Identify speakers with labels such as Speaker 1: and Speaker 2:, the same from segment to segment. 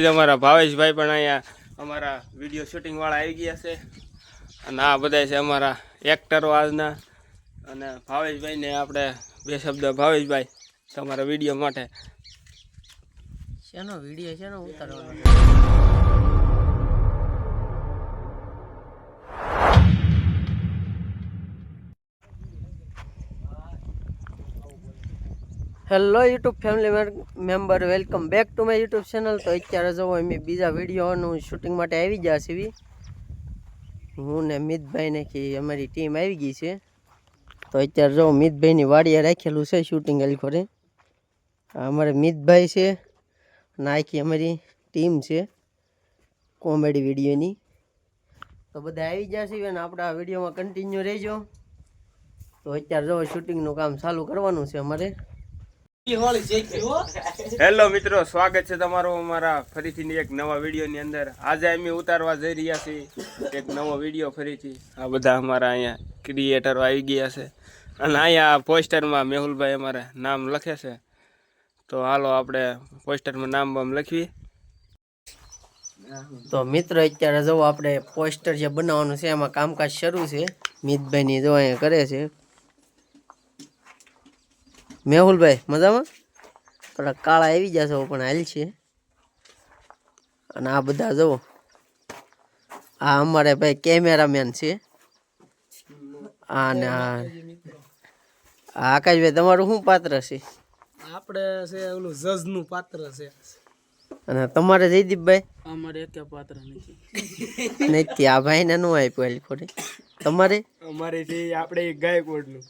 Speaker 1: અમારા ભાવેશભાઈ પણ અહીંયા અમારા વિડીયો શૂટિંગ વાળા આવી ગયા છે અને આ બધા છે અમારા એક્ટરો આજના અને ભાવેશભાઈને આપણે બે શબ્દ ભાવેશભાઈ તમારા વિડીયો માટે
Speaker 2: શેનો વિડીયો શેનો ઉતારવાનો hello YouTube family member welcome back to my YouTube channel. તો અત્યારે જો અમે બીજા વિડીયોનું શૂટિંગ માટે આવી ગયા છીએ. હું ને મિતભાઈને કે અમારી ટીમ આવી ગઈ છે. તો અત્યારે જો મિતભાઈની વાડીએ રાખેલું છે શૂટિંગ અલખોરે. અમારે મિતભાઈ છે અને આખી અમારી ટીમ છે કોમેડી વિડીયોની. તો બધા આવી ગયા છીએ અને આપણે આ વિડીયોમાં કન્ટિન્યુ રહેજો. તો અત્યારે જો શૂટિંગનું કામ ચાલુ કરવાનું છે અમારે.
Speaker 1: હેલો મિત્રો, સ્વાગત છે તમારું અમારા ફરીથી એક નવા વિડીયોની અંદર. આજે અમે ઉતારવા જઈ રહ્યા છીએ એક નવો વિડીયો ફરીથી. આ બધા અમારા અહીંયા ક્રિએટરો આવી ગયા છે અને અહીંયા પોસ્ટરમાં મેહુલભાઈ અમારે નામ લખે છે. તો હાલો આપણે પોસ્ટરમાં નામ બામ લખીએ.
Speaker 2: તો મિત્રો અત્યારે જો આપણે પોસ્ટર જે બનાવવાનું છે એમાં કામકાજ શરૂ છે. મિતભાઈની જો અહીંયા કરે છે. મેહુલભાઈ મજામાં? થોડા કાળા આવી જશો પણ હાલ છે. અને આ બધા જુઓ, આ અમારે ભાઈ કેમેરામેન છે. અને આકાશભાઈ તમારું શું પાત્ર છે?
Speaker 3: આપણે છે ઓલું જજનું પાત્ર છે.
Speaker 2: અને તમારે જયદીપભાઈ?
Speaker 3: અમારે એક પાત્ર નથી.
Speaker 2: નથી, આ ભાઈને ન આપ્યું ખોટે. તમારે?
Speaker 1: અમારે આપણે ગાયકવાડનું.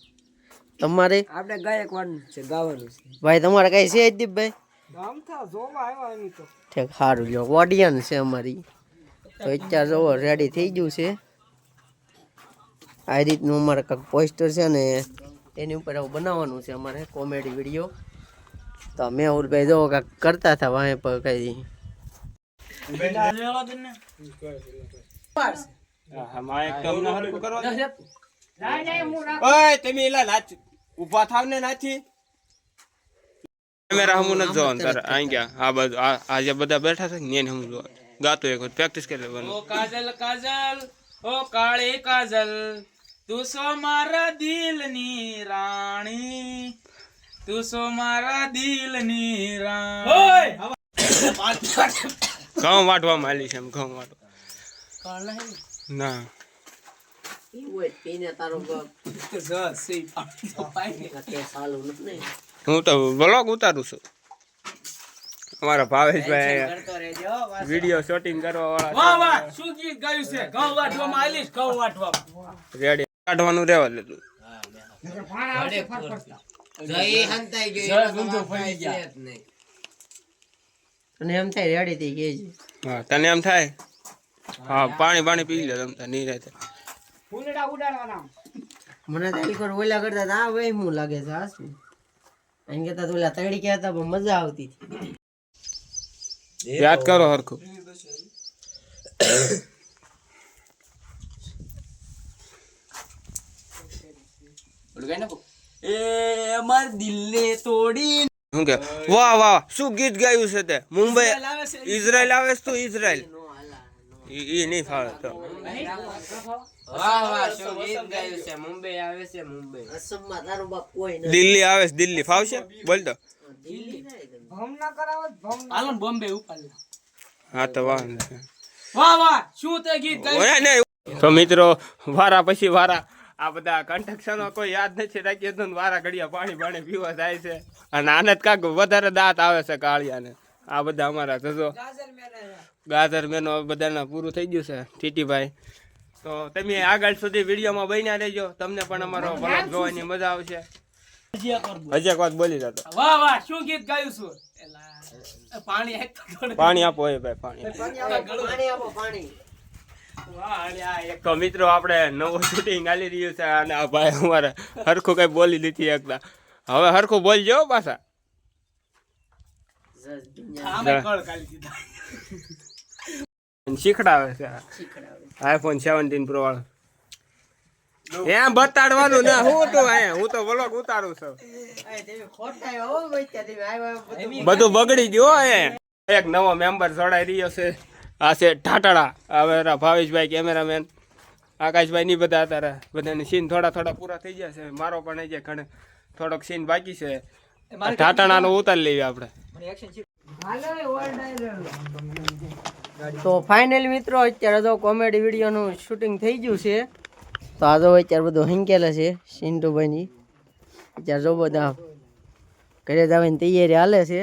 Speaker 2: તમારે?
Speaker 3: આપણે ગાયકવાડનું છે, ગાવાનું છે.
Speaker 2: ભાઈ તમારે કઈ છે જયદીપભાઈ?
Speaker 3: આમ થા જોવા આવ્યા એની તો
Speaker 2: ઠીક, સારું લ્યો. ઓડિયન્સ છે અમારી. તો અત્યારે જોવો રેડી થઈ ગયું છે. આ રીતનું અમારે કંઈક પોસ્ટર છે ને એની ઉપર આવું બનાવવાનું છે અમારે કોમેડી વિડીયો. તો મેહુલભાઈ જો કાંઈક કરતા હતા વાંહે પર કઈ.
Speaker 1: ઉભા થાવ ને નાથી કેમેરા હમું નથી જોવાનું તારે. અહીં ગયા આ બાજુ આ જે બધા બેઠા છે ને એને હમું જોવાનું. ગાતો એક વખત પ્રેક્ટિસ કરી લેવાનું.
Speaker 3: ઓ કાજલ કાજલ ઓ કાળી કાજલ તું સો મારા દિલની રાણી, તું સો મારા દિલની રાણી.
Speaker 1: ઘઉં વાટવામાં આલી છે એમ. ઘઉં વાટવા ના હું તો વ્લોગ ઉતારું છું. અમારા ભાવેશભાઈ વિડીયો શૂટિંગ કરવા વાળા
Speaker 3: શું ગીત ગાયું છે? ઘઉં વાટવામાં આલીશ, ઘઉં વાટવામાં
Speaker 1: રેડી કાઢવાનું રહેવા લીધું.
Speaker 2: અને એમ થાય રેડી થઈ ગઈ છે.
Speaker 1: હા તને એમ થાય? હા પાણી પી લે તમ નહીં રહેતા.
Speaker 2: મને તો એક વાર ઓલા કરતા હતા આ ભાઈ હું લાગે છે. આ શું એમ કેતા તો ઓલા તળી ગયા હતા પણ મજા આવતી હતી.
Speaker 1: યાદ કરો હરખું.
Speaker 3: એ અમાર દિલને તોડી.
Speaker 1: શું કે વાહ વાહ શું ગીત ગાયું છે તે? મુંબઈ ઇઝરાયલ આવે છે તું? ઇઝરાયલ ઈ નહીં ફાવે તો.
Speaker 2: વાહ વાહ શું ગીત ગાયું છે. મુંબઈ આવે છે. મુંબઈ અસમમાં તારો બાપ કોઈ નથી.
Speaker 1: દિલ્હી આવે છે. દિલ્હી ફાવશે? બોલ તો.
Speaker 2: દિલ્હી નહીં.
Speaker 3: ભમ ના કરાવો ભમ. હાલો બોમ્બે ઉપાડ.
Speaker 1: હા તો વાહ
Speaker 3: વાહ શું તે ગીત ગાયું?
Speaker 1: તો મિત્રો વારા પછી વારા આ બધા કન્સ્ટ્રક્શનો કોઈ યાદ નથી રાખી તો વારા ઘડિયા પાણી પીવા જાય છે. અને આને કાંક વધારે દાંત આવે છે કાળિયાને. આ બધા અમારા જજો ગાજર મેનો બધાના પૂરું થઈ ગયું છે. ટીટીભાઈ તો તમે આગળ સુધી વિડીયોમાં બન્યા રહેજો. તમને પણ અમારો વ્લોગ જોવાની મજા આવશે. હજી એક વાત બોલી જતો.
Speaker 3: વાહ શું ગીત ગાયું છું?
Speaker 1: પાણી આપો એ ભાઈ પાણી. તો મિત્રો આપણે નવું શૂટિંગ ચાલી રહ્યું છે અને આ ભાઈ અમારે હરખું કઈ બોલી લીધી એકદા. હવે હરખું બોલજો પાછા. શીખડાવે છે આઈફોન 17 પ્રો વાળો. એમ બતાડવાનું ને હું તો અહીંયા હું તો વ્લોગ ઉતારું છું. બધું બગડી ગયો. એક નવો મેમ્બર જોડાઈ રહ્યો છે. આ છે ટાટાળા. હવે ભાવેશભાઈ કેમેરામેન, આકાશભાઈ ની બધા અત્યારે બધાને સીન થોડા પૂરા થઈ ગયા છે. મારો પણ હજી ઘણે થોડોક સીન બાકી છે. ટાટાણાનો ઉતારી લેવી આપણે.
Speaker 2: તો ફાઇનલ મિત્રો અત્યારે તો કોમેડી વિડીયોનું શૂટિંગ થઈ ગયું છે. તો આ જો અત્યારે બધું હંકેલે છે સિન્ટુભાઈની. અત્યારે જો બધા ઘરે જવાની તૈયારી હાલે છે.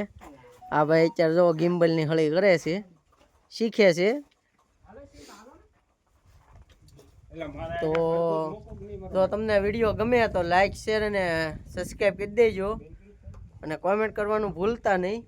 Speaker 2: આ ભાઈ અત્યારે જો ગિમ્બલની હળી કરે છે, શીખે છે. તો જો તમને વિડીયો ગમે તો લાઈક શેર અને સબસ્ક્રાઈબ કરી દેજો અને કોમેન્ટ કરવાનું ભૂલતા નહીં.